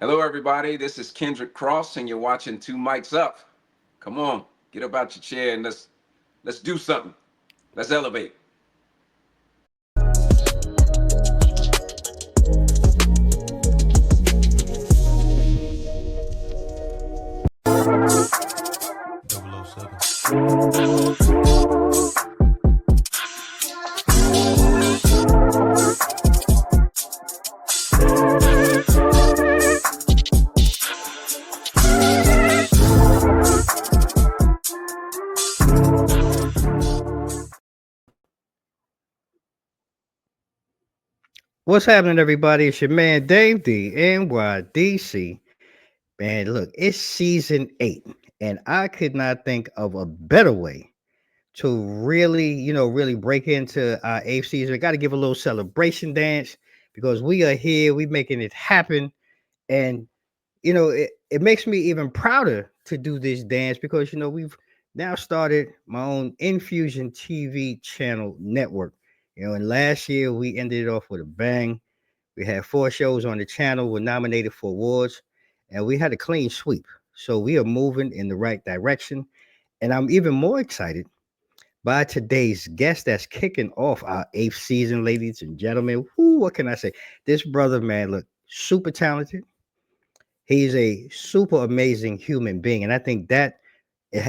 Hello, everybody. This is Kendrick Cross, and you're watching Two Mics Up. Come on, get up out your chair and let's do something. Let's elevate. Double O seven. What's happening, everybody? It's your man Dave D NYDC. Man, look, it's season 8, and I could not think of a better way to really, really break into our 8th season. We got to give a little celebration dance because we are here. We making it happen, and it makes me even prouder to do this dance because we've now started my own Infusion TV channel network. And last year we ended it off with a bang. We had 4 shows on the channel, were nominated for awards, and we had a clean sweep. So we are moving in the right direction. And I'm even more excited by today's guest that's kicking off our 8th season, ladies and gentlemen. Whoo, what can I say? This brother, man, look, super talented. He's a super amazing human being. And I think that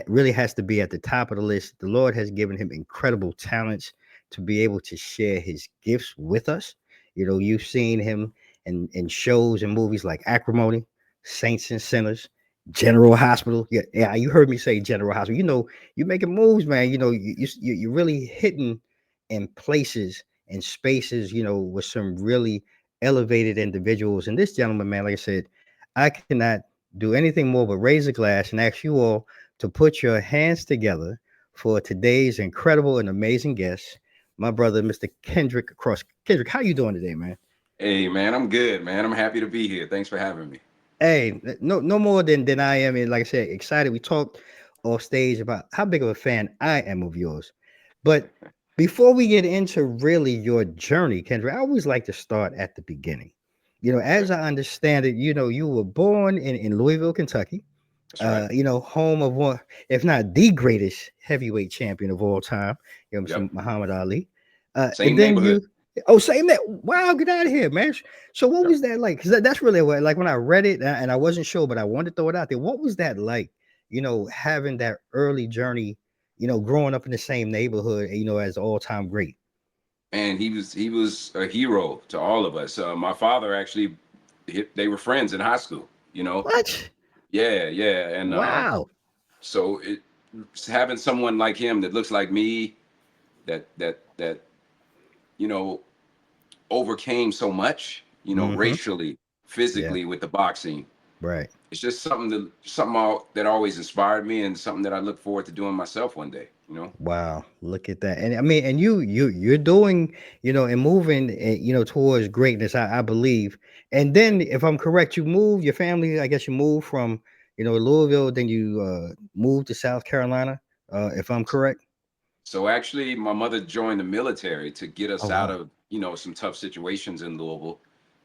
really has to be at the top of the list. The Lord has given him incredible talents to be able to share his gifts with us. You've seen him in shows and movies like Acrimony, Saints and Sinners, General Hospital. Yeah, yeah, you heard me say General Hospital. You're making moves, man. You're really hitting in places and spaces, with some really elevated individuals. And this gentleman, man, like I said, I cannot do anything more but raise a glass and ask you all to put your hands together for today's incredible and amazing guest, my brother, Mr. Kendrick Cross. Kendrick, how you doing today, man? Hey, man, I'm good, man. I'm happy to be here. Thanks for having me. Hey, no more than I am. And like I said, excited. We talked off stage about how big of a fan I am of yours. But before we get into really your journey, Kendrick, I always like to start at the beginning. Okay, As I understand it, you were born in Louisville, Kentucky. that's right. Home of one, if not the greatest heavyweight champion of all time, Yep. Mr. Muhammad Ali. And Same then neighborhood. oh, same that. Wow, get out of here, man. So, what Yep. was that like? Because that's really what, like, when I read it and I wasn't sure, but I wanted to throw it out there. What was that like? Having that early journey, growing up in the same neighborhood, as all time great. And he was a hero to all of us. My father actually, they were friends in high school. You know. What? Yeah, yeah, and Wow. so having someone like him that looks like me, that you know overcame so much, Mm-hmm. racially, Yeah. physically with the boxing. Right. It's just that always inspired me, and something that I look forward to doing myself one day. Wow, look at that. And I mean, and you're doing, and moving, towards greatness, I believe. And Yeah. then if I'm correct, you moved your family, I guess you moved from, Louisville, then you moved to South Carolina, if I'm correct. So actually, my mother joined the military to get Oh us out wow. of some tough situations in Louisville.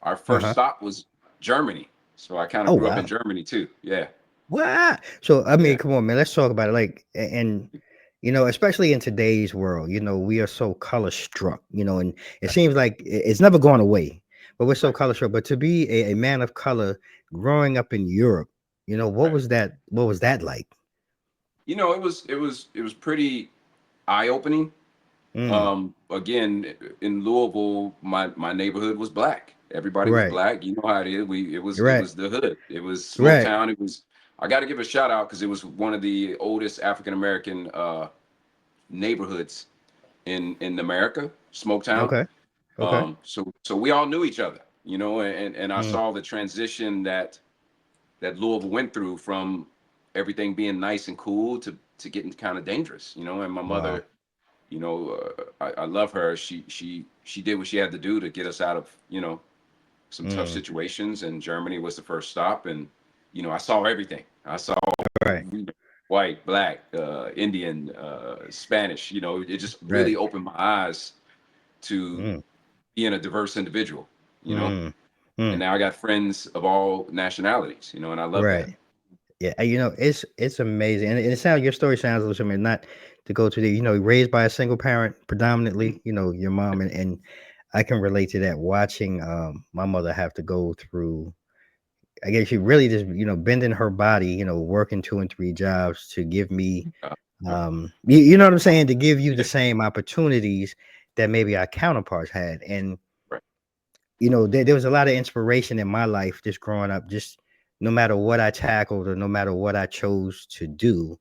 Our first Uh-huh. stop was Germany, so I kind Oh of grew up in wow. Germany too. Yeah, Wow. So I yeah. mean, come on, man, let's talk about it. Like, and especially in today's world, we are so color struck, and it seems like it's never gone away, but we're so Right. color struck. But to be a man of color growing up in Europe, what Right. was that? What was that like? It was pretty eye opening. Mm, Again, in Louisville, my neighborhood was black. Everybody was right, black. You know how it is. It was it right, was the hood. It was right. Smoketown. It was. I got to give a shout out because it was one of the oldest African American neighborhoods in America, Smoketown. Okay, okay. So we all knew each other, and I Mm, saw the transition that Louisville went through from everything being nice and cool to getting kind of dangerous, And my wow. mother, I love her. She did what she had to do to get us out of some tough Mm, situations, and Germany was the first stop. And I saw everything. I saw right, white, black, Indian, Spanish. It just right. really opened my eyes to Mm, being a diverse individual. You know. mm. And Mm, now I got friends of all nationalities, you know, and I love that. right. Yeah, it's amazing, and it sounds your story sounds a little similar. Not to go to the, raised by a single parent Mhm. predominantly, your mom, and I can relate to that. Watching my mother have to go through, I guess she really just bending her body, working 2 and 3 jobs to give me, Uh, uh, you know what I'm saying, to give you the yeah, same opportunities that maybe our counterparts had, and right. there was a lot of inspiration in my life just growing up. Just no matter what I tackled or no matter what I chose to do,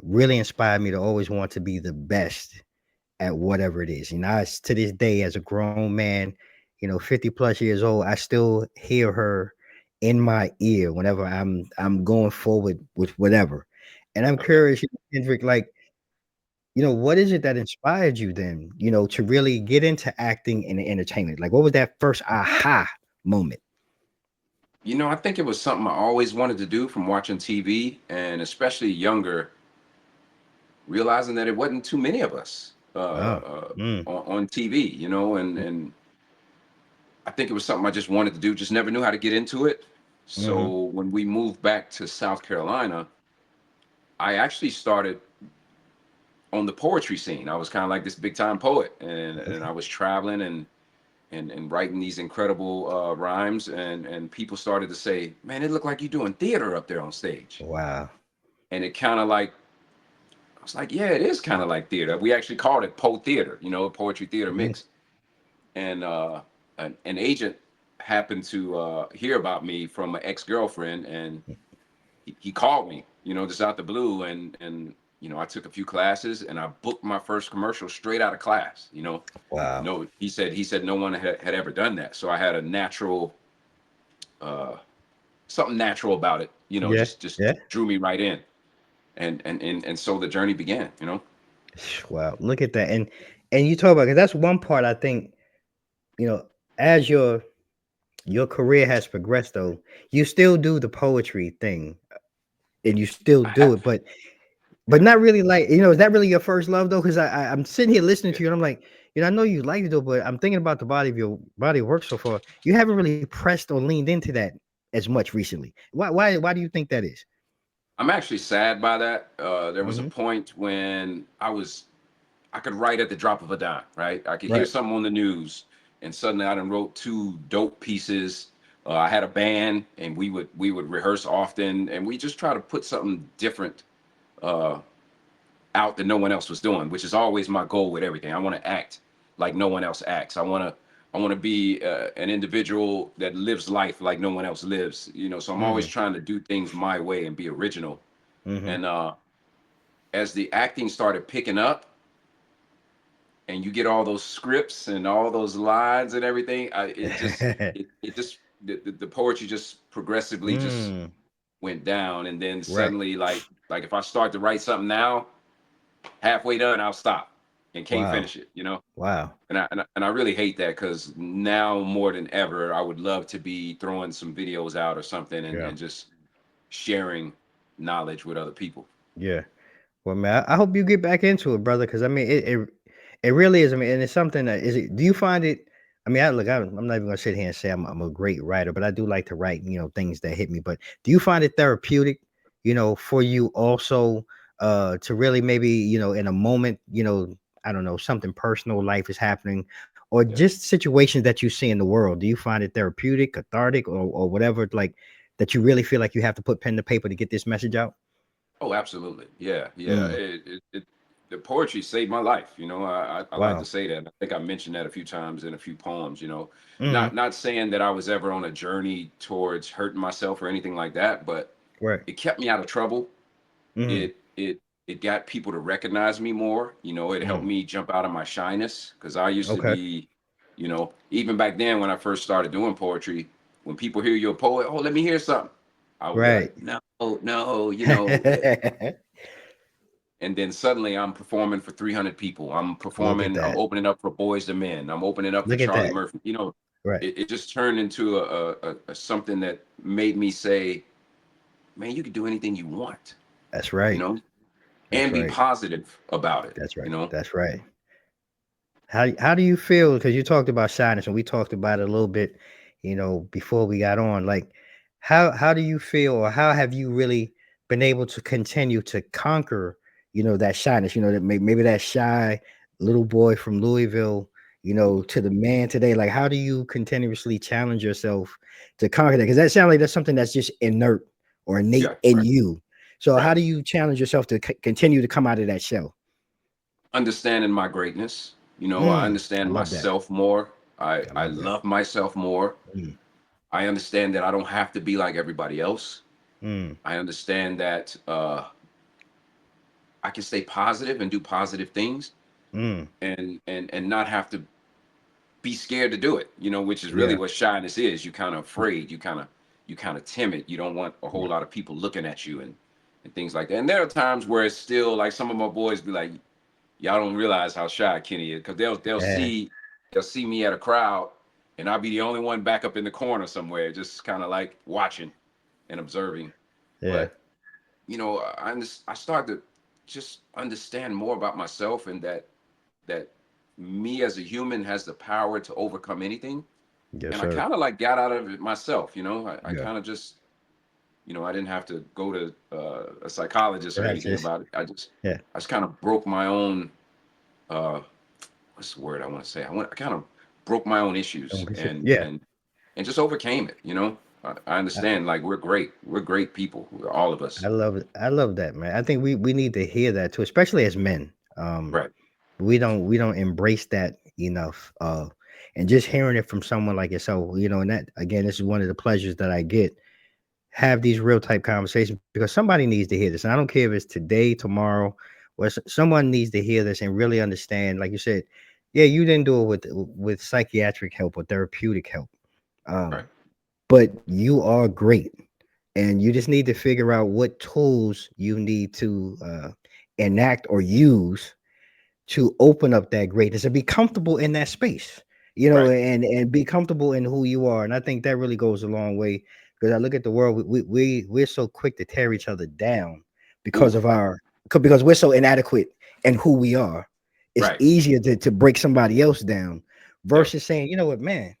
really inspired me to always want to be the best at whatever it is. To this day, as a grown man, 50 plus years old, I still hear her in my ear whenever I'm going forward with whatever. And I'm Okay. curious, Kendrick, like, what is it that inspired you then, to really get into acting and entertainment? Like, what was that first aha moment? You know, I think it was something I always wanted to do from watching TV, and especially younger, realizing that it wasn't too many of us Wow. Mm, on TV, you know, and I think it was something I just wanted to do, just never knew how to get into it. mm-hmm. So when we moved back to South Carolina, I actually started on the poetry scene. I was kind of like this big time poet, and I was traveling and writing these incredible rhymes, and people started to say, "Man, it looked like you doing theater up there on stage." Wow. And it kind of like I was like, "Yeah, it is kind of like theater." We actually called it Po Theater, you know, poetry theater Mhm. mix. And an agent happened to hear about me from an ex girlfriend, and he called me, you know, just out the blue, and you know, I took a few classes, and I booked my first commercial straight out of class. You know, Wow. no, he said no one had ever done that, so I had a natural, uh, something natural about it. You know, Yeah. just Yeah. drew me right in, and so the journey began. You know, Wow. Look at that. And you talk about, because that's one part I think, you know, as your career has progressed though, you still do the poetry thing and you still I do it, have, but yeah, not really, like, is that really your first love though? Because I'm sitting here listening yeah. to you and I'm like, I know you like to do it, but I'm thinking about the body of your body of work so far. You haven't really pressed or leaned into that as much recently. Why do you think that is? I'm actually sad by that. There was a Hmm. point when I could write at the drop of a dime, right? I could hear Right. something on the news, and suddenly I done wrote 2 dope pieces. I had a band, and we would rehearse often, and we just try to put something different uh, out that no one else was doing, which is always my goal with everything. I want to act like no one else acts. I want to be an individual that lives life like no one else lives. You know, so I'm always Hmm. trying to do things my way and be original. Hmm. And as the acting started picking up, and you get all those scripts and all those lines and everything, it just the poetry just progressively just Mm, went down, and then right. suddenly like if I start to write something now, halfway done I'll stop and can't Wow. finish it, you know. Wow. And I really hate that, because now more than ever I would love to be throwing some videos out or something, Yeah. and just sharing knowledge with other people. Yeah. Well, man, I hope you get back into it, brother. Because I mean, it really is. I mean, and it's something that is. Do you find it? I mean, I'm not even gonna sit here and say I'm a great writer, but I do like to write, things that hit me. But do you find it therapeutic, for you also, to really maybe, in a moment, I don't know, something personal, life is happening, or Yeah. just situations that you see in the world. Do you find it therapeutic, cathartic, or whatever, like that you really feel like you have to put pen to paper to get this message out? Oh, absolutely. Yeah, yeah. Mm, The poetry saved my life. You know, I like to wow. say that. I think I mentioned that a few times in a few poems. You know, Mm-hmm. not saying that I was ever on a journey towards hurting myself or anything like that, but Right. it kept me out of trouble. Mhm, It got people to recognize me more. You know, it helped mm. me jump out of my shyness, because I used to Okay. be, you know, even back then when I first started doing poetry, when people hear you're a poet, oh, let me hear something. I would be Right. like, no, no, you know. And then suddenly I'm performing for 300 people. Look at I'm that. opening up for Boys to Men. I'm opening up for Look at Charlie that. Murphy. You know, Right. it just turned into a something that made me say, man, you can do anything you want, That's you right. know, That's and be right. positive about it, That's you right. know. That's right. How do you feel? Because you talked about shyness, and we talked about it a little bit, before we got on, like how do you feel, or how have you really been able to continue to conquer, that shyness, that maybe that shy little boy from Louisville, to the man today? Like, how do you continuously challenge yourself to conquer that? Because that sounds like that's something that's just inert or innate Yeah, in right, you. So how right. do you challenge yourself to continue to come out of that shell? Understanding my greatness. I I understand love that. myself more. I I I love that. love myself more. Mm, I understand that I don't have to be like everybody else. mm, I understand that I can stay positive and do positive things, mm. and not have to be scared to do it. Which is really Yeah. what shyness is. You kind of afraid. You kind of timid. You don't want a whole lot of people looking at you and things like that. And there are times where it's still like some of my boys be like, y'all don't realize how shy Kenny is, because they'll Yeah. see me at a crowd, and I'll be the only one back up in the corner somewhere, just kind of like watching and observing. Yeah. But I start to just understand more about myself, and that me as a human has the power to overcome anything. Yes, And I sir. kind of like got out of it myself. I Yeah. kind of just, I didn't have to go to a psychologist or anything Practice. about it. Yeah. I just kind of broke my own uh, what's the word I want to say? I kind of broke my own issues, and Yeah. and and just overcame it. I understand. Like, we're great. We're great people. All of us. I love it. I love that, man. I think we need to hear that too, especially as men. Right. We don't embrace that enough. And just hearing it from someone like yourself, and that again, this is one of the pleasures that I get. Have these real type conversations because somebody needs to hear this. And I don't care if it's today, tomorrow, or someone needs to hear this and really understand. Like you said, yeah, you didn't do it with psychiatric help or therapeutic help. Right. Um, but you are great, and you just need to figure out what tools you need to enact or use to open up that greatness and be comfortable in that space, Right. and be comfortable in who you are. And I think that really goes a long way because I look at the world, we're so quick to tear each other down because Oof. of because we're so inadequate in who we are. It's Right. easier to break somebody else down Yep. versus saying, you know what, man,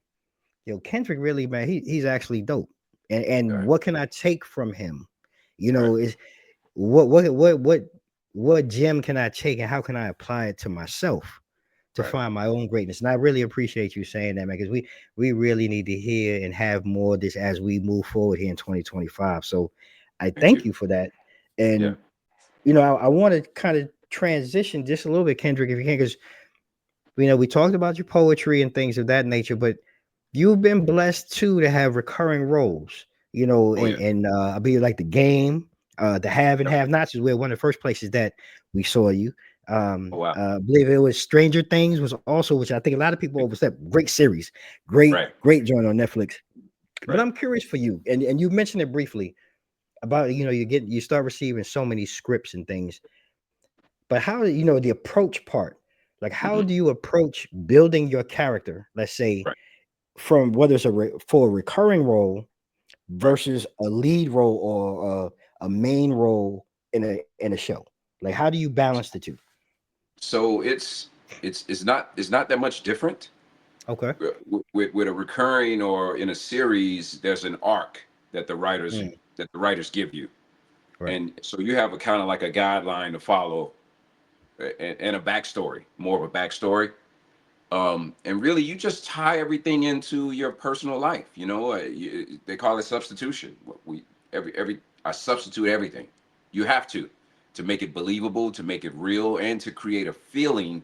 Kendrick really, man, he's actually dope. And Right. what can I take from him? Right. Is what gem can I take and how can I apply it to myself to Right. find my own greatness? And I really appreciate you saying that, man, because we really need to hear and have more of this as we move forward here in 2025. So I Thank thank you. you for that. Yeah. And I want to kind of transition just a little bit, Kendrick, if you can, because we talked about your poetry and things of that nature, but you've been blessed too to have recurring roles, Oh yeah. I believe like the game, the have and Yep. have nots is where one of the first places that we saw you. Oh wow. I believe it was Stranger Things was also, which I think a lot of people overstep. Great series, great, Right. great joint on Netflix. But Right. I'm curious for you, and you mentioned it briefly about you start receiving so many scripts and things. But how do the approach part? Like, how Hmm. do you approach building your character? Let's say Right. from whether it's for a recurring role Right. versus a lead role or a main role in a show. Like, how do you balance the two? So it's not that much different. Okay. With a recurring or in a series, there's an arc that the writers Mm, that the writers give you, right. and so you have a kind of like a guideline to follow, and a backstory, more of a backstory. And really, you just tie everything into your personal life. They call it substitution. We every I substitute everything. You have to make it believable, to make it real, and to create a feeling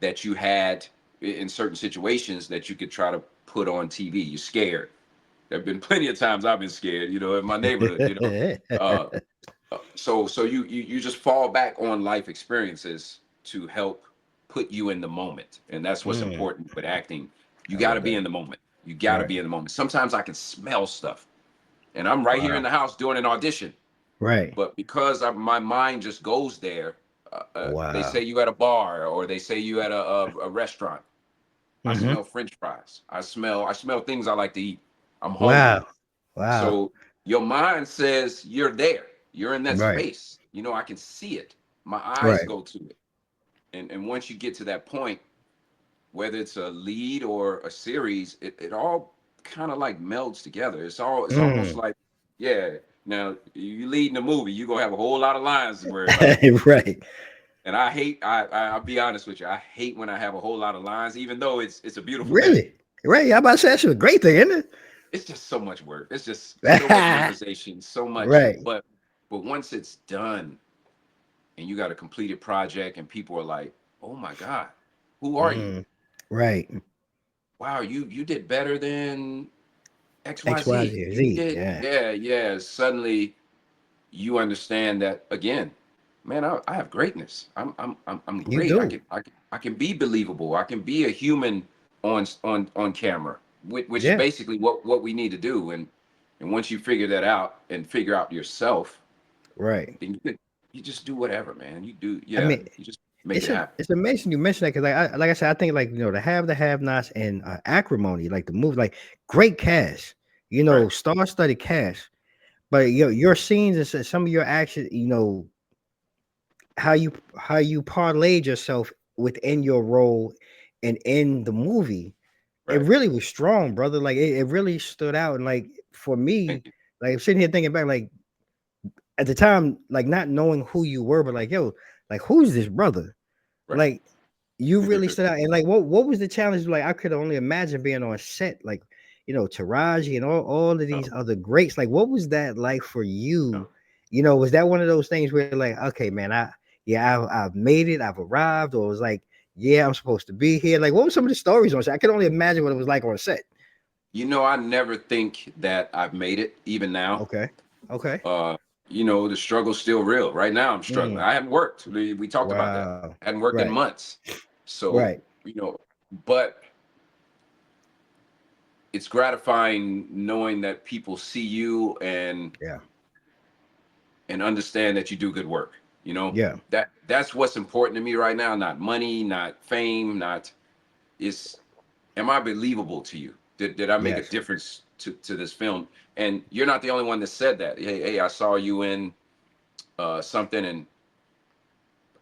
that you had in certain situations that you could try to put on TV. You're scared. There have been plenty of times I've been scared. In my neighborhood. Uh, so you just fall back on life experiences to help put you in the moment, and that's what's Mm, important with acting. You I got to love be that. in the moment. You got to Right. be in the moment. Sometimes I can smell stuff, and I'm right here in Wow. the house doing an audition, Right. but because my mind just goes there. They say Wow. you at a bar, or they say you at a restaurant. I Hmm. smell French fries. I smell things I like to eat. I'm hungry. Wow. Wow. So your mind says you're there. You're in that Right. space. I can see it. My eyes Right. go to it. And once you get to that point, whether it's a lead or a series, it all kind of like melds together. It's almost Mm. like, yeah. Now you leading the movie, you gonna have a whole lot of lines to worry about. Right. And I hate, I'll be honest with you, I hate when I have a whole lot of lines, even though it's a beautiful thing. Really? Right. I'm about to say that's a great thing, isn't It's just so much work. It's just so much it? memorization, so much. Right. But once it's done and you got a completed project and people are like, oh my God, who are you? Mm. Right. Wow, you did better than X, Y, XYZ. Z, You Z. did, Yeah. yeah, yeah. Suddenly you understand that again, man, I have greatness. I'm You great. do. I can be believable. I can be a human on camera, which is Yeah. basically what we need to do. And once you figure that out and figure out yourself, Right. then you just do whatever, man. You do, I yeah. mean, You just make it happen. it's amazing you mentioned that because like I said, I think like the have nots and acrimony, like the movie, like great cast, Right, star studded cast. But your scenes and some of your action, how you parlayed yourself within your role and in the movie, it right. really was strong, brother. Like it really stood out. And like for Thank me, you. like I'm sitting here thinking back, like at the time, like not knowing who you were, but like, yo, like who's this brother? Right. Like you really stood out. And like what was the challenge? Like I could only imagine being on set, like Taraji and all of No, these other greats. Like, what was that like for no. you? Was that one of those things where like, okay, man, I've made it, I've arrived, or it was like, yeah, I'm supposed to be here. Like, what were some of the stories on set? I can only imagine what it was like on set. I never think that I've made it, even now. Okay. Okay. Uh, the struggle's still real. Right now, I'm struggling. Mm, I haven't worked. We talked about that. wow. I hadn't worked in Right. months. So, Right. you know, but it's gratifying knowing that people see you Yeah. and understand that you do good work. Yeah. That's what's important to me right now. Not money, not fame, not is am I believable to you? Did I make a Yes. difference to this film? And you're not the only one that said that. Hey, I saw you in something, and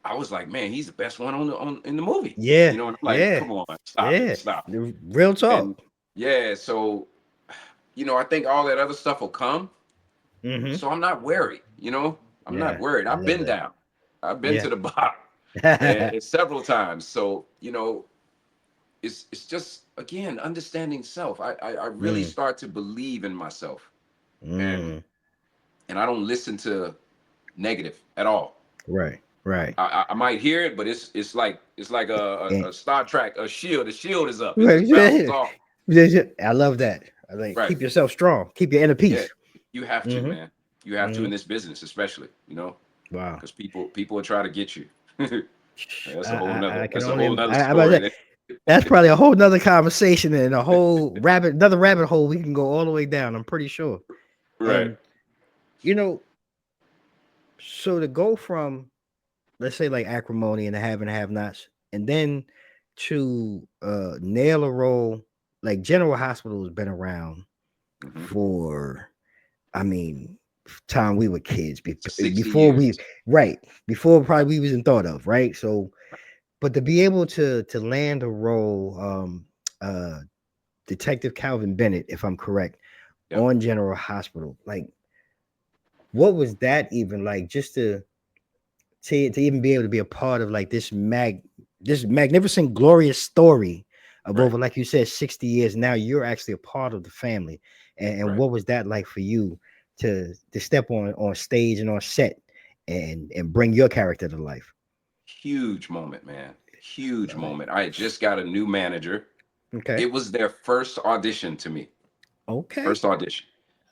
I was like, man, he's the best one on in the movie. Yeah. And I'm like, Yeah. come on, stop it, Yeah. stop it. Real talk. And yeah, so I think all that other stuff will come. Mm-hmm. So I'm not worried. I'm not Yeah. worried. I I've love been that. down. I've been Yeah. to the bottom and several times. So it's just again understanding self. I really Mm, start to believe in myself, and mm, I don't listen to negative at all. right, right. I might hear it, but it's like And a Star Trek, a shield. The shield is up. It right, just bounces off. I love that. I like Right. keep yourself strong, keep your inner Yeah. peace. You have to, Mm-hmm. man. You have to in Mm-hmm. this business, especially, Wow. because people will try to get you. That's a whole nother. I can That's a whole only. nother I about story. that. That's probably a whole nother conversation and a whole another rabbit hole we can go all the way down. I'm pretty sure. Right. And you know, so to go from let's say like acrimony and the have and have nots, and then to nail a role like General Hospital has been around Hmm. for I mean time we were kids 60 before years. we right before probably we wasn't thought of right so but to be able to land a role uh Detective Calvin Bennett if I'm correct Yep. on General Hospital like what was that even like just to even be able to be a part of like this magnificent glorious story of Right. over like you said 60 years now you're actually a part of the family and Right. what was that like for you to step on stage and on set and bring your character to life. Huge moment, man. Huge Love it. moment. I had just got a new manager. Okay. It was their first audition to me. Okay. First audition.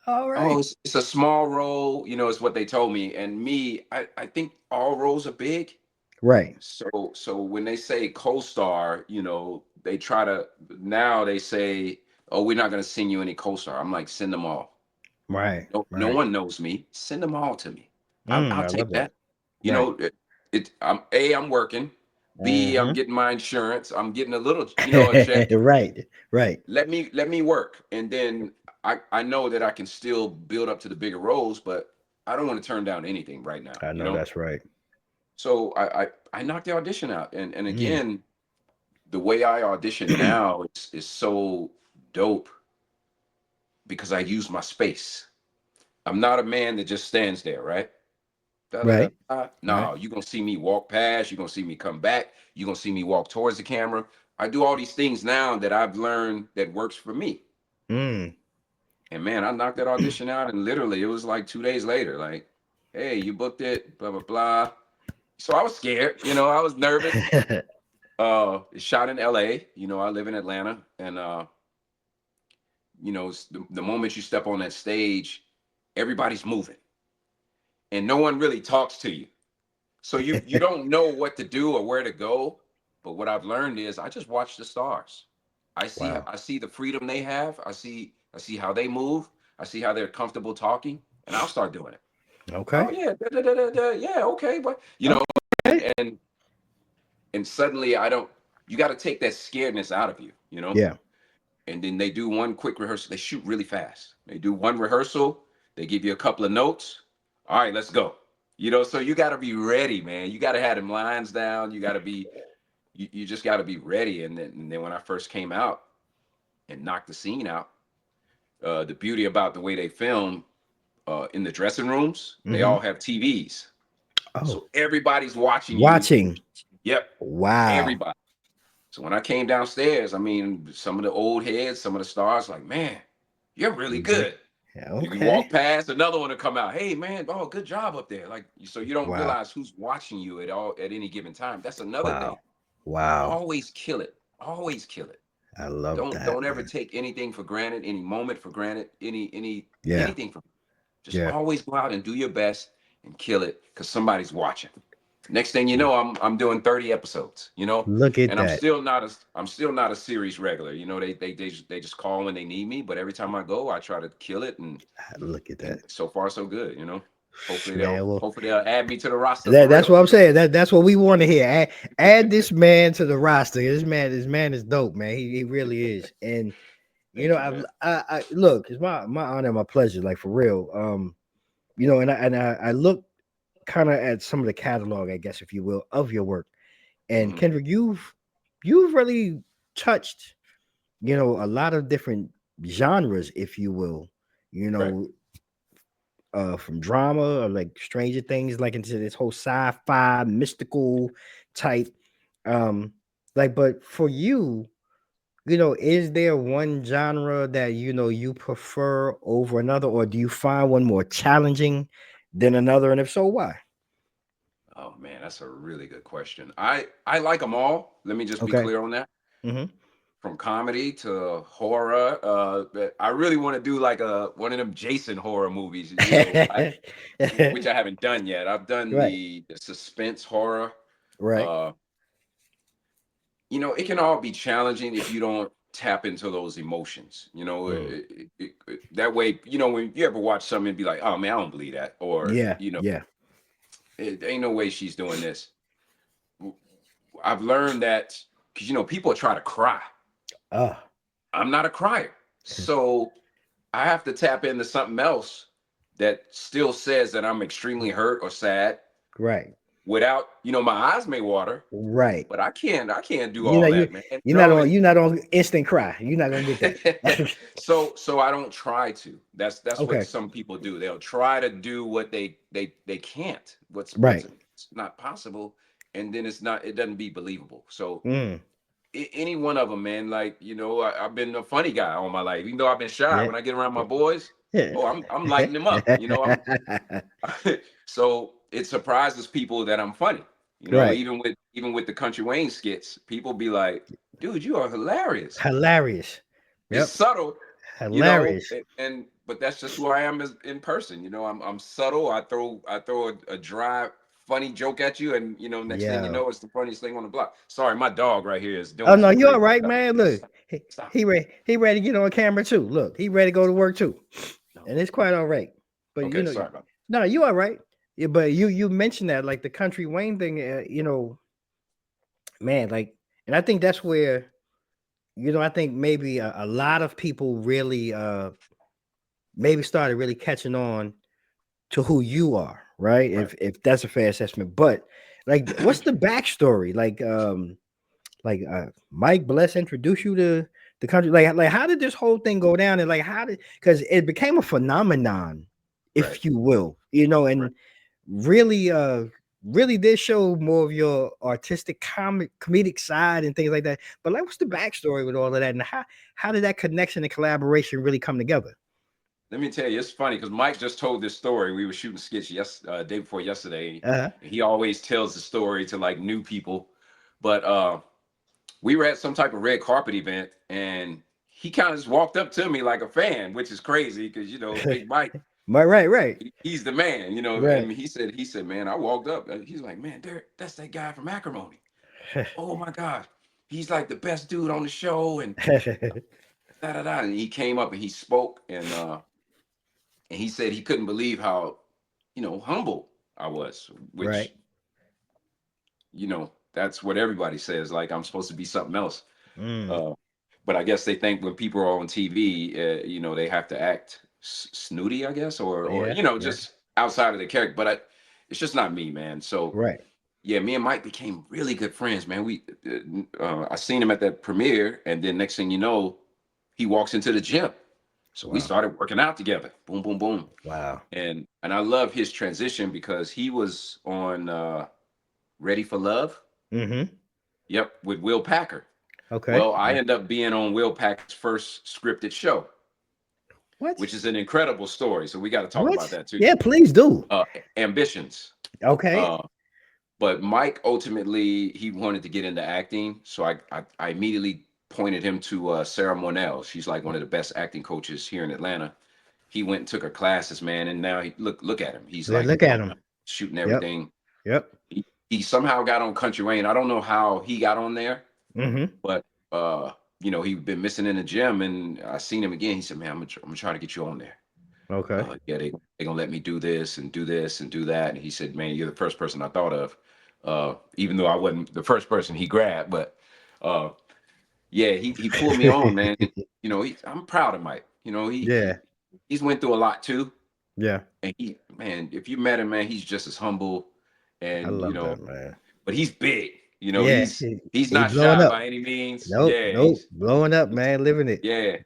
All Oh, right. it's a small role, is what they told me. And me, I think all roles are big. Right. So when they say co-star, they try to now they say, "Oh, we're not going to send you any co-star." I'm like, "Send them all. Right. No Right. one knows me. Send them all to me. I'll I take love that. that." Right. I'm working. B, I'm Mm-hmm. getting my insurance. I'm getting a little, a check. Right. Right. Let me work, and then I know that I can still build up to the bigger roles, but I don't want to turn down anything right now. I know that's right. So I knocked the audition out, and Mm. again, the way I audition now is so dope because I use my space. I'm not a man that just stands there, right? Da, da, da, Right. da. Right. No, you're gonna see me walk past, you're gonna see me come back, you're gonna see me walk towards the camera. I do all these things now that I've learned that works for me. Mm. And man, I knocked that audition out, and literally it was like 2 days later, like, hey, you booked it, blah, blah, blah. So I was scared, I was nervous. It's shot in LA, I live in Atlanta, and the moment you step on that stage, everybody's moving and no one really talks to you. So you don't know what to do or where to go. But what I've learned is I just watch the stars. Wow. I see the freedom they have. I see how they move. I see how they're comfortable talking, and I'll start doing it. Oh Okay. yeah, da, da, da, da, da, yeah, okay, but and Okay. and and suddenly I don't. You got to take that scaredness out of you. Yeah. And then they do one quick rehearsal. They shoot really fast. They do one rehearsal. They give you a couple of notes. All right, let's go. So you got to be ready, man. You got to have them lines down. You got to be, you just got to be ready. And then when I first came out and knocked the scene out, the beauty about the way they film in the dressing rooms, they Mm-hmm. all have TVs. Oh, So everybody's watching you. watching. Yep, Wow. everybody. So when I came downstairs, I mean, some of the old heads, some of the stars, like, man, you're really Yeah. good. You Okay. walk past, another one to come out. Hey, man, oh, good job up there. Like, so you don't Wow. realize who's watching you at any given time. That's another thing. Wow. Wow. Always kill it. Always kill it. I love Don't that, ever man. take anything for granted, any moment for granted, Yeah. anything for. Just Yeah. always go out and do your best and kill it because somebody's watching. Next thing you know, I'm doing 30 episodes, Look at and I'm that. still not a series regular. They just call when they need me, but every time I go, I try to kill it, and Look at that. so far so good. Hopefully they'll Man, well, hopefully they'll add me to the roster for that's real. what I'm saying. That's what we want to hear. Add this man to the roster. This man is dope, man. He really is. And Thank you, man. I look, it's my honor, and my pleasure, like for real. And I look kind of at some of the catalog, I guess, if you will, of your work. And Hmm. Kendrick, you've really touched, a lot of different genres, if you will. You Right. know, from drama or like Stranger Things, like into this whole sci-fi mystical type. Um, but for you, is there one genre that you prefer over another, or do you find one more challenging than another? And if so, why? Oh man, that's a really good question. I like them all. Let me just be Okay. clear on that. Mm-hmm. From comedy to horror. But I really want to do like one of them Jason horror movies, which I haven't done yet. I've done Right. the suspense horror. Right. Uh, it can all be challenging if you don't tap into those emotions. Mm. That way, when you ever watch something and be like, "Oh man, I don't believe that," or Yeah. Yeah. it ain't no way she's doing this. I've learned that because people try to cry. Ah. I'm not a crier, so I have to tap into something else that still says that I'm extremely hurt or sad Right. without, my eyes may water, Right. but I can't do You know, all you that, man. you're not on instant cry. You're not gonna get that. So I don't try to. That's what Okay. some people do. They'll try to do what they can't. What's Right. it's not possible, and then it doesn't be believable. So Mm. any one of them, man. Like I've been a funny guy all my life, even though I've been shy. Yeah. When I get around my boys, Yeah. oh, I'm lighting them up. I'm so it surprises people that I'm funny. Right. Even with the Country Wayne skits, people be like, "Dude, you are hilarious." Hilarious. It's Yep. subtle, Hilarious. but that's just who I am as in person. I'm subtle. I throw a dry, funny joke at you, and next thing you Yeah. know, it's the funniest thing on the block. Sorry, my dog right here is Oh doing no, some you all crazy right, stuff. man. Look, he Stop. he ready to get on camera too. Look, he ready to go to work too, No. and it's quite all right. But Okay, sorry about no, you all right. Yeah, but you mentioned that like the Country Wayne thing, man, like, and I think that's where I think maybe a lot of people really maybe started really catching on to who you are, right? that. If that's a fair assessment. But like, what's Right. the backstory? Like Mike Bless introduced you The country, like how did this whole thing go down? And like how did, because it became a phenomenon, Right. if you will, you know, Right. and really really did show more of your artistic comedic side and things like that. But like, what's the backstory with all of that, and how did that connection and collaboration really come together? Let me tell you, it's funny because Mike just told this story. We were shooting skits day before yesterday. Uh-huh. And he always tells the story to like new people. But we were at some type of red carpet event, and he kind of just walked up to me like a fan, which is crazy because Big Mike, Right, he's the man, right. And he said, man, I walked up. He's like, man, that's that guy from Acrimony. Oh my God, he's like the best dude on the show, and da da da. And he came up and he spoke, and he said he couldn't believe how humble I was, Right. which that's what everybody says. Like I'm supposed to be something else. Mm. Uh, but I guess they think when people are on TV, they have to act snooty, I guess, or Yeah, yeah. just outside of the character. But it's just not me, man. So Right. yeah, me and Mike became really good friends, man. I seen him at that premiere, and then next thing you know, he walks into the gym. So we Wow. started working out together. Boom, boom, boom. Wow. And I love his transition because he was on Ready for Love. Mm-hmm. Yep, with Will Packer. Okay. Well, I Yeah. end up being on Will Packer's first scripted show, What? which is an incredible story. So we got to talk about What? that too. Yeah, please do. Uh, Ambitions. Okay. Uh, but Mike ultimately he wanted to get into acting, so I immediately pointed him to Sarah Monell. She's like one of the best acting coaches here in Atlanta. He went and took her classes, man, and now he look at him. He's like Look at him. shooting Yep. everything. Yep. He somehow got on Country Wayne. I don't know how he got on there, Mm-hmm. but he'd been missing in the gym, and I seen him again. He said, "Man, I'm gonna try to get you on there." Okay. Yeah, they gonna let me do this and do this and do that. And he said, "Man, you're the first person I thought of." Even though I wasn't the first person he grabbed, but uh, yeah, he pulled me on, man. And, I'm proud of Mike. Yeah. He's went through a lot too, Yeah. and man, if you met him, man, he's just as humble, I and love that, man. but he's big. Yeah. He's He not blowing shy up. by any means. Nope. Yeah, Nope. Blowing up, he's man. Living it. yeah.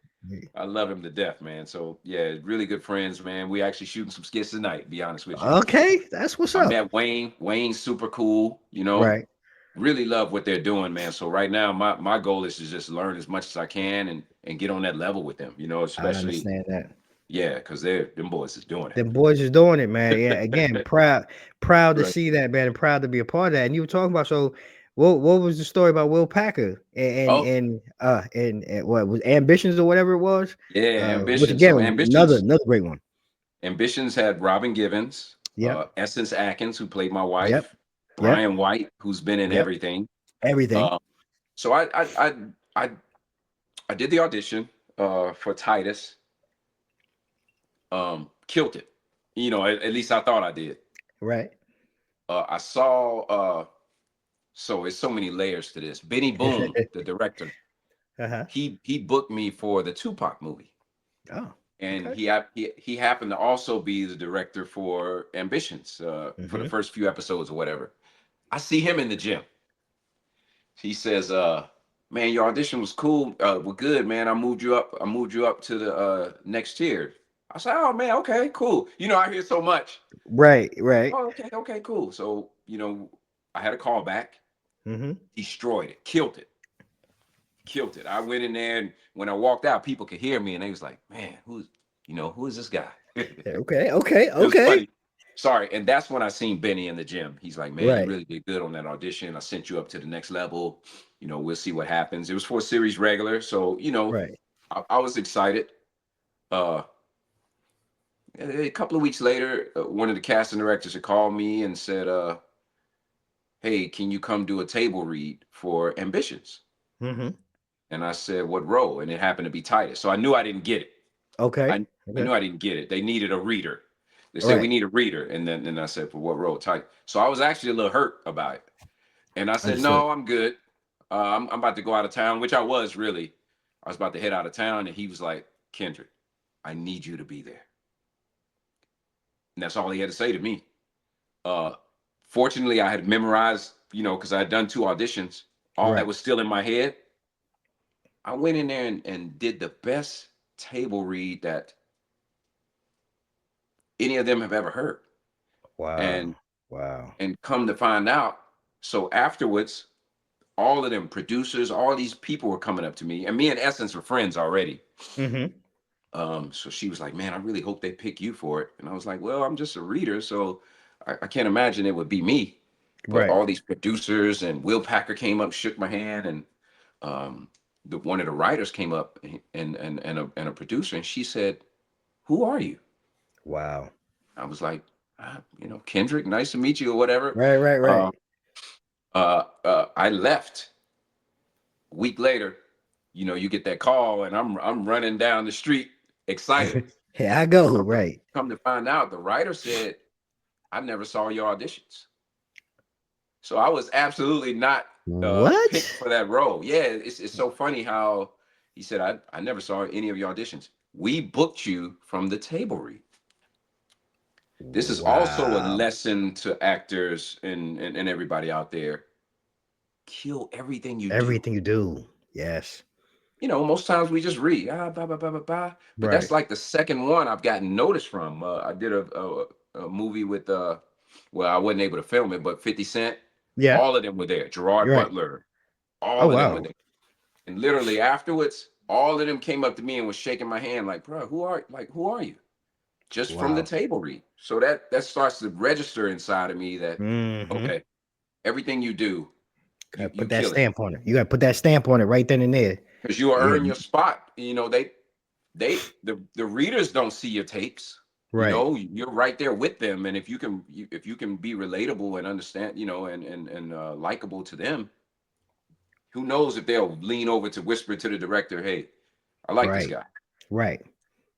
I love him to death, man. So yeah, really good friends, man. We actually shooting some skits tonight, to be honest with you. Okay. That's what's I up. met Wayne. Wayne's super cool, Right. Really love what they're doing, man. So right now, my goal is to just learn as much as I can and get on that level with them, I especially understand that. yeah, because them boys is doing Them boys is doing it, man. Yeah, again, it. proud to Right. see that, man, and proud to be a part of that. And you were talking about, so what was the story about Will Packer Oh, and what was Ambitions or whatever it was? yeah, Which Ambitions. again, So another great one. Ambitions had Robin Givens, Yep, Essence Atkins, who played my yep, wife, yep, Brian White, who's been in yep. everything. Everything. Uh, so I I did the audition for Titus. Killed it. At least I thought I did. Right. I saw. So it's so many layers to this. Benny Boone, the director, Uh-huh. he booked me for the Tupac movie, Oh, and okay. he happened to also be the director for Ambitions for the Hmm. first few episodes or whatever. I see him in the gym. He says, "Man, your audition was cool. Well, good, man. I moved you up. I moved you up to the next tier." I said, "Oh man, okay, cool." I hear so much. Right, right. Oh, okay, okay, cool. So I had a call back. Hmm. Destroyed it, killed it. I went in there, and when I walked out, people could hear me, and they was like, "Man, who is this guy?" It Okay, okay, was okay. funny. Sorry, and that's when I seen Benny in the gym. He's like, "Man, you Right, really did good on that audition. I sent you up to the next level. We'll see what happens." It was for a series regular, so right. I was excited. Uh, a couple of weeks later, one of the casting directors had called me and said, "Hey, can you come do a table read for Ambitions?" Hmm. And I said, "What role?" And it happened to be Titus. So I knew I didn't get it. Okay, I okay. knew I didn't get it. They needed a reader. They said we Right. need a reader, and I said, "For what role?" Titus. So I was actually a little hurt about it, and I said, Understood. "No, I'm good. I'm about to go out of town," which I was really. I was about to head out of town, and he was like, "Kendrick, I need you to be there." And that's all he had to say to me. Uh, Fortunately, I had memorized, because I had done two auditions. All that Right. was still in my head. I went in there and did the best table read that any of them have ever heard. Wow. And Wow. come to find out, so afterwards, all of them producers, all these people were coming up to me, and me and Essence were friends already. Mm-hmm. So she was like, "Man, I really hope they pick you for it." And I was like, "Well, I'm just a reader, so I can't imagine it would be me." But Right. all these producers and Will Packer came up, shook my hand, and one of the writers came up and a producer, and she said, "Who are you?" Wow. I was like, Kendrick, nice to meet you, or whatever. Right, right, Uh, right. I left. A week later, you get that call, and I'm running down the street, excited. Here I go. Come to, Right. come to find out, the writer said, "I never saw your auditions." So I was absolutely not picked What? for that role. Yeah, it's so funny how he said, I never saw any of your auditions. We booked you from the table read. This is also a Wow. lesson to actors and everybody out there. Kill everything you do. Everything you do. Yes. Most times we just read, blah, blah, blah, blah, blah. But that's Right. like the second one I've gotten notice from. I did a movie with, well, I wasn't able to film it, but 50 Cent, Yeah. all of them were there. Gerard You're right. Butler, Oh all of them were wow. there. And literally afterwards, all of them came up to me and was shaking my hand like, "Bro, who are you?" Just from the Wow. table read. So that starts to register inside of me that, Mm-hmm. okay, everything you do, you Gotta you put that kill it. stamp on it. You gotta put that stamp on it right then and there. Because you Yeah. earn your spot. The readers don't see your tapes. Right. You're right there with them. And if you can be relatable and understand, and likable to them, who knows if they'll lean over to whisper to the director, "Hey, I like this Right. guy." Right.